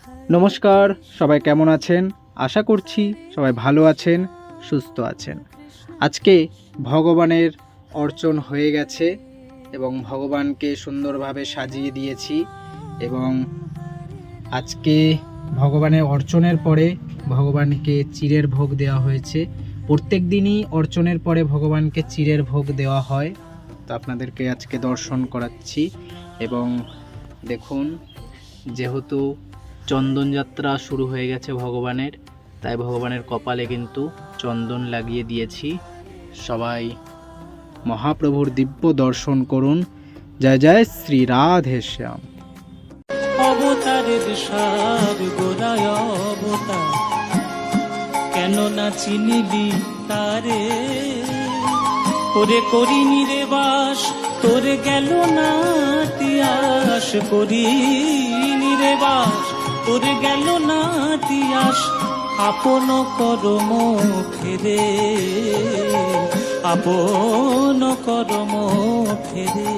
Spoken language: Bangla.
নমস্কার, সবাই কেমন আছেন? আশা করছি সবাই ভালো আছেন, সুস্থ আছেন। আজকে ভগবানের অর্চন হয়ে গেছে এবং ভগবানকে সুন্দরভাবে সাজিয়ে দিয়েছি এবং আজকে ভগবানের অর্চনের পরে ভগবানকে চিড়ের ভোগ দেওয়া হয়েছে। প্রত্যেক দিনই অর্চনের পরে ভগবানকে চিড়ের ভোগ দেওয়া হয়, তো আপনাদেরকে আজকে দর্শন করাচ্ছি। এবং দেখুন, যেহেতু চন্দন যাত্রা শুরু হয়ে গেছে ভগবানের, তাই ভগবানের কপালে কিন্তু চন্দন লাগিয়ে দিয়েছি। সবাই মহাপ্রভুর দিব্য দর্শন করুন। জয় জয় শ্রী রাধে শ্যাম। অবতারের সার গোড়ায় অবতার, কেন না চিনিবি তারে? ওরে করিনি রে বাস, তোরে গেল না তিয়াস। করিনি রে বাস, তোরে গেল না তিয়াস। আপন করম ফেরে, আপন করম ফেরে।